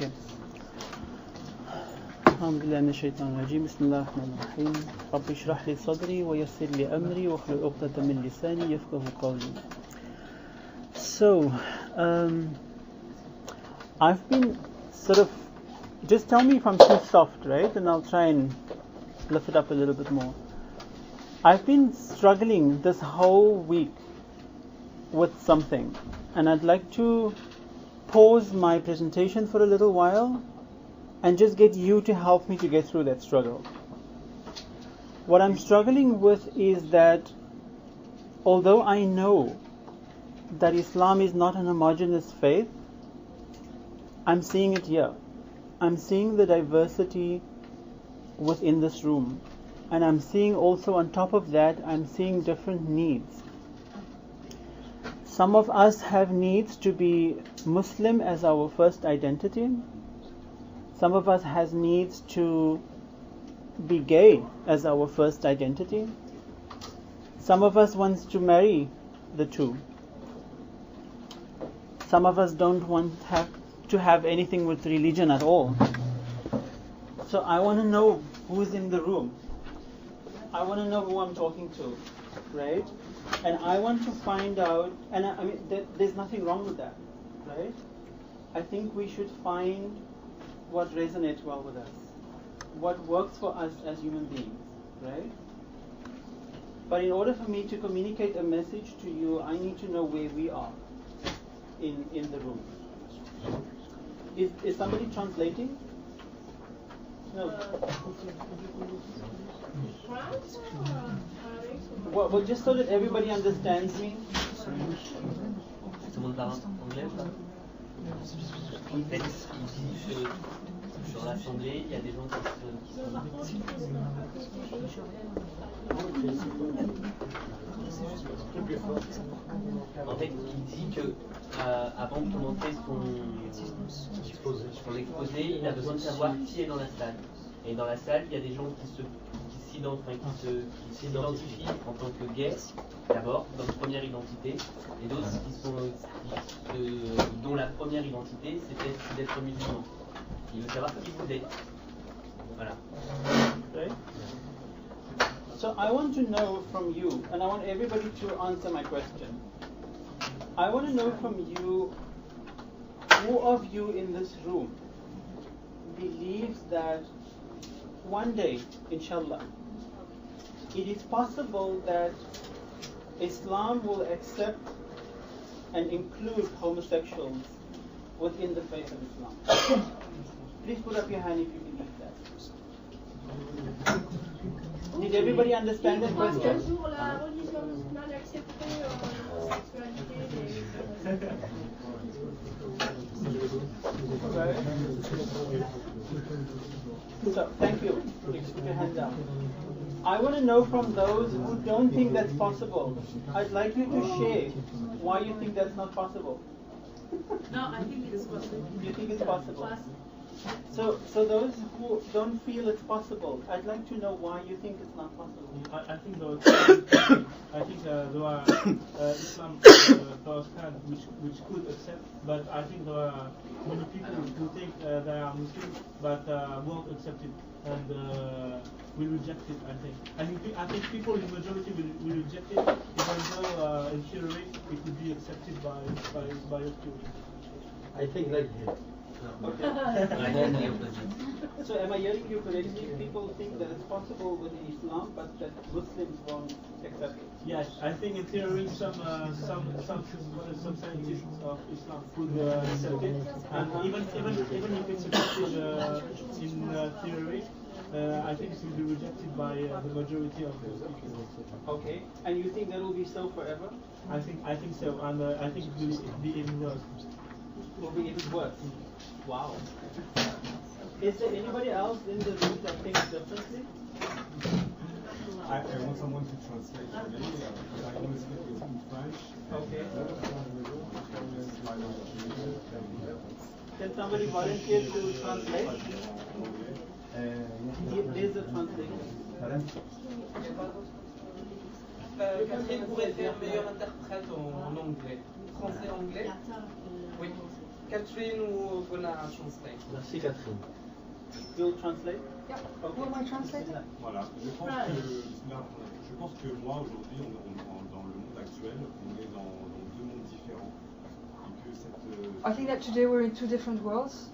Okay. أعوذ بالله من الشيطان الرجيم بسم الله الرحمن الرحيم رب اشرح لي صدري ويسر لي أمري واحلل عقدة من لساني يفقهوا قولي. So, I've been sort of, just tell me if I'm too soft, right? And I'll try and lift it up a little bit more. I've been struggling this whole week with something, and I'd like to pause my presentation for a little while and just get you to help me to get through that struggle. What I'm struggling with is that although I know that Islam is not an homogeneous faith, I'm seeing it here. I'm seeing the diversity within this room, and I'm seeing also on top of that, I'm seeing different needs. Some of us have needs to be Muslim as our first identity. Some of us has needs to be gay as our first identity. Some of us wants to marry the two. Some of us don't want to have anything with religion at all. So I want to know who's in the room. I want to know who I'm talking to, right? And I want to find out, and I mean, there's nothing wrong with that, right? I think we should find what resonates well with us, what works for us as human beings, right? But in order for me to communicate a message to you, I need to know where we are in the room. Is somebody translating? No. Well, just so that everybody understands me. Tout le monde parle anglais ou pas? En fait, ici, sur l'Assemblée, il y a des gens qui sont... En fait, il dit que avant de commencer son exposé, il a besoin de savoir qui est dans la salle. Et dans la salle, il y a des gens qui s'identifient en tant que gays, d'abord, dans une première identité, et d'autres dont la première identité, c'est d'être musulman. Il veut savoir qui vous êtes. Voilà. Right? So I want to know from you, and I want everybody to answer my question. I want to know from you, who of you in this room believes that one day, inshallah, it is possible that Islam will accept and include homosexuals within the faith of Islam? Please put up your hand if you believe that. Did everybody understand that question? So, thank you. Put your hand down. I want to know from those who don't think that's possible. I'd like you to share why you think that's not possible. No, I think it's possible. You think it's possible? So those who don't feel it's possible, I'd like to know why you think it's not possible. I think there are Islam firsthand which could accept, but I think there are many people who think they are Muslim but won't accept it and will reject it. I think people in majority will reject it, even though in theory it would be accepted by a few. I think like this. Okay. So am I hearing you correctly? People think that it's possible within Islam, but that Muslims won't accept it. Yes, I think in theory some scientists of Islam could accept it, and even if it's accepted in theory, I think it will be rejected by the majority of the people. Okay, and you think that will be so forever? I think so, and I think it will be even worse. Will be even worse. Wow. Is there anybody else in the room that thinks differently? I want someone to translate for me. I only speak in French. Okay. Can somebody volunteer to translate? There's a translator. Catherine pourrait faire meilleur interprète en anglais. Français-anglais. Oui. Catherine ou Gonna translate? Merci Catherine. You'll translate? Yeah. Okay. Will I translate? Voilà, je pense que moi aujourd'hui, dans le monde actuel, on est dans deux mondes différents. Et que I think that today we're in two different worlds.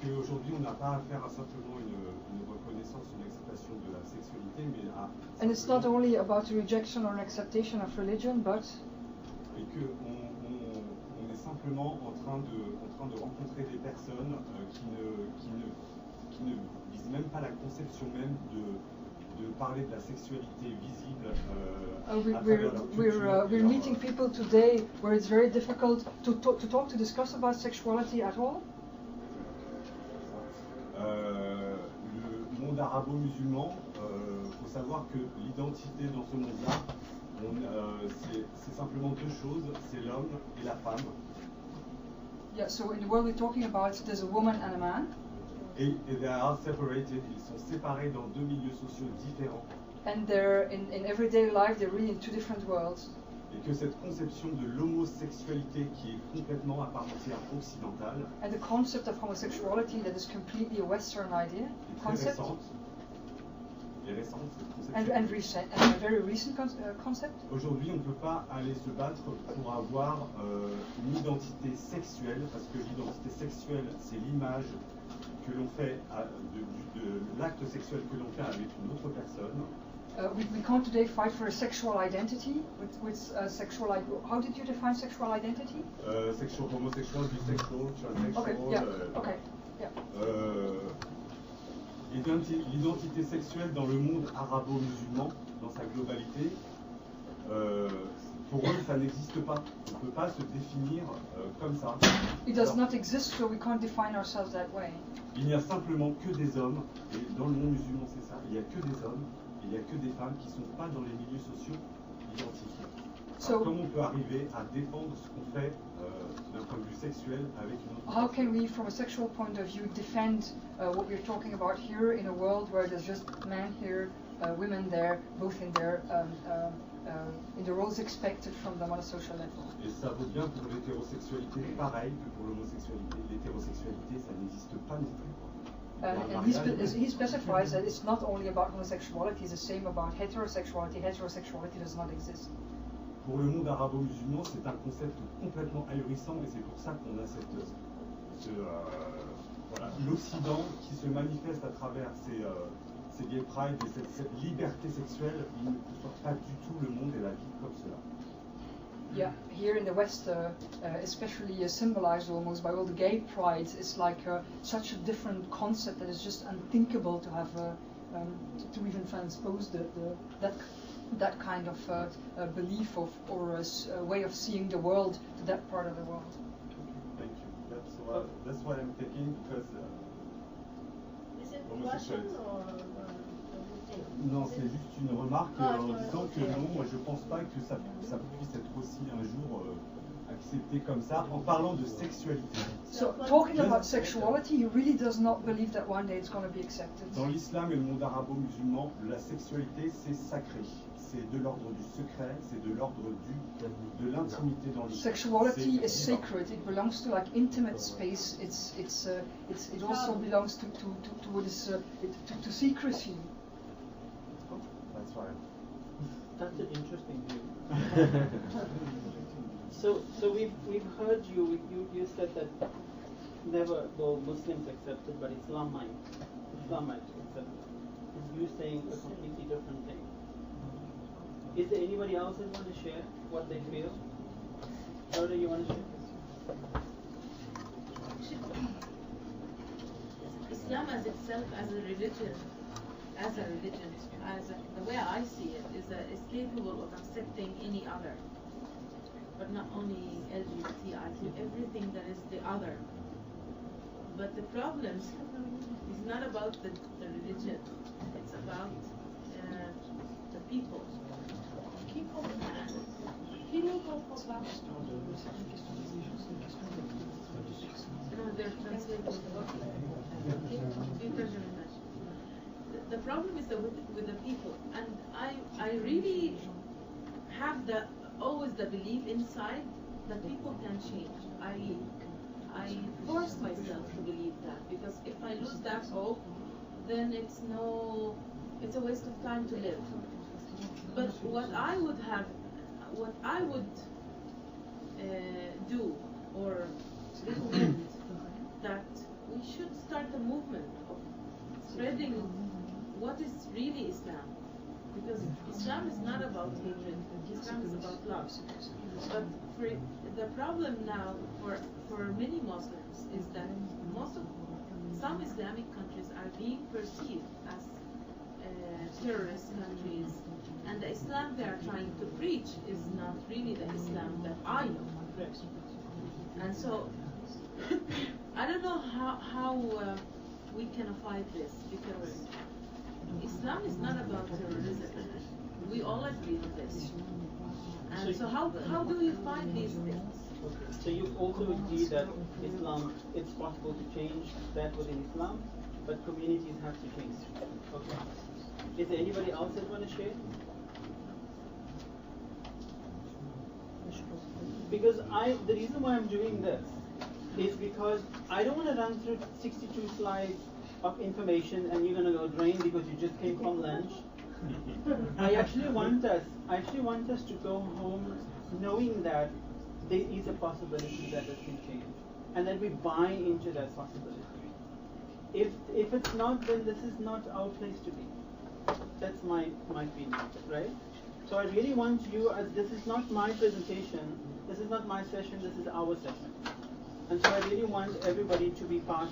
qu'aujourd'hui on n'a pas affaire à simplement une reconnaissance, une acceptation de la sexualité, mais à And it's not only about the rejection or acceptation of religion, but et que on est simplement en train de rencontrer des personnes qui ne visent même pas la conception même de parler de la sexualité visible à travers leur culture. we're meeting people today where it's very difficult to discuss about sexuality at all. Le monde arabo-musulman, faut savoir que l'identité dans ce monde-là, c'est simplement deux choses, c'est l'homme et la femme. Yeah, so in the world we're talking about, there's a woman and a man. Et they are separated, ils sont séparés dans deux milieux sociaux différents. And they're in everyday life, they're really in two different worlds. Et que cette conception de l'homosexualité qui est complètement à part entière occidentale And the concept of homosexuality that is completely a Western idea, est très concept, récente. Et récente, cette conception. and a very recent concept. Aujourd'hui, on ne peut pas aller se battre pour avoir une identité sexuelle, parce que l'identité sexuelle, c'est l'image que l'on fait de l'acte sexuel que l'on fait avec une autre personne. We can't today fight for a sexual identity with sexual. How did you define sexual identity? Sexual, homosexual, bisexual, transsexual. Okay. Yeah. Okay. Yeah. L'identité sexuelle dans le monde arabo-musulman, dans sa globalité, pour eux, ça n'existe pas. On ne peut pas se définir comme ça. It does not exist, so we can't define ourselves that way. Il n'y a simplement que des hommes, et dans le monde musulman, c'est ça. Il n'y a que des hommes, et il n'y a que des femmes qui ne sont pas dans les milieux sociaux identifiés. Alors, comment on peut arriver à défendre ce qu'on fait d'un point de vue sexuel avec une autre How personne? can we, from a sexual point of view, defend what we're talking about here in a world where there's just men here, women there, both in the roles expected from them on a social level? Et ça vaut bien pour l'hétérosexualité, pareil que pour l'homosexualité. L'hétérosexualité, ça n'existe pas non plus. And he specifies that it's not only about homosexuality, it's the same about heterosexuality. Heterosexuality does not exist. Pour le monde arabo-musulman, c'est un concept complètement ahurissant et c'est pour ça qu'on a l'Occident qui se manifeste à travers ces gay pride et cette liberté sexuelle. Il ne conçoit pas du tout le monde et la vie comme cela. Yeah, here in the West, especially symbolized almost by all the gay prides, it's like such a different concept that is just unthinkable to have to even transpose that kind of belief or way of seeing the world to that part of the world. Thank you. That's what I'm thinking because. Is it Russian or Non, c'est juste une remarque en disant que non, moi je pense pas que ça puisse être aussi un jour accepté comme ça, en parlant de sexualité. So talking about sexuality, he really does not believe that one day it's going to be accepted. Dans l'islam et le monde arabo-musulman, la sexualité c'est sacré, c'est de l'ordre du secret, c'est de l'ordre de l'intimité dans l'islam. Sexuality is sacred. It belongs to like intimate space. It also belongs to secrecy. That's right. That's an interesting view. So we've heard you said that never will Muslims accept it, but Islamites accept it. Is you saying a completely different thing? Is there anybody else that want to share what they feel? Rhoda, you want to share? Islam as itself, as a religion, the way I see it, is capable of accepting any other, but not only LGBTIQ, everything that is the other. But the problem is not about the religion; it's about the people. No, they're translating. The problem is with the people, and I really have always the belief inside that people can change. I force myself to believe that, because if I lose that hope, then it's a waste of time to live. But what I would do or recommend that we should start a movement of spreading what is really Islam, because Islam is not about hatred, Islam is about love. But the problem now for many Muslims is that some Islamic countries are being perceived as terrorist countries, and the Islam they are trying to preach is not really the Islam that I know. And so I don't know how we can fight this, because Islam is not about terrorism. We all agree on this. And so how do we fight these things? Okay. So you also agree that Islam, it's possible to change that within Islam, but communities have to change. Okay. Is there anybody else that want to share? Because the reason why I'm doing this is because I don't want to run through 62 slides of information and you're going to go drain because you just came from lunch. I actually want us to go home knowing that there is a possibility that this can change, and that we buy into that possibility. If it's not, then this is not our place to be. That's my feeling, right? So I really want you, as this is not my presentation, this is not my session, this is our session. And so I really want everybody to be part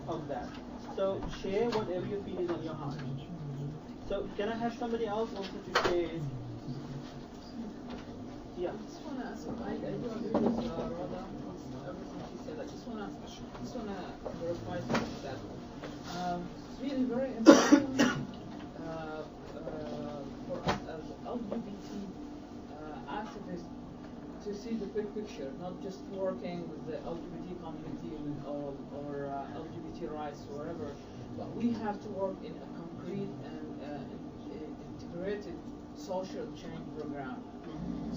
of that. So share whatever you feel is on your heart. So can I have somebody else also to share? Yeah. I just want to ask, I do agree with Rhoda, everything she said. I just want to verify something that it's really very important for us as LGBT activists to see the big picture, not just working with the LGBT community or LGBT rights or whatever, but we have to work in a concrete and integrated social change program.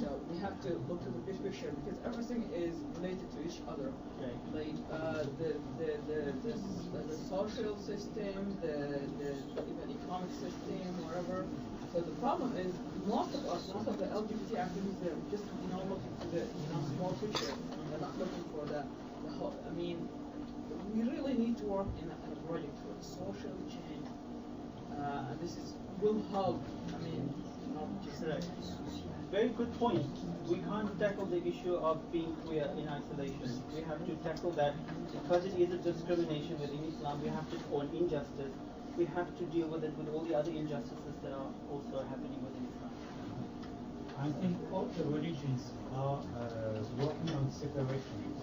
So we have to look to the big picture, because everything is related to each other. Okay. Like the social system, the even economic system, whatever. So the problem is most of the LGBT activists, they're just looking to the small picture. They're not looking for the whole. I mean, we really need to work in a project for social change, and this will help. I mean, not just. Right. Very good point. We can't tackle the issue of being queer in isolation. We have to tackle that because it is a discrimination within Islam. We have to, or an injustice. We have to deal with it with all the other injustices that are also happening within Islam. I think all the religions are working on separation.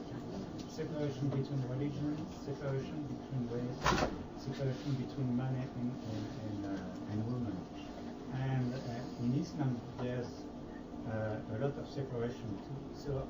Separation between religions, separation between race, separation between man and woman. And in Islam, there's a lot of separation too. So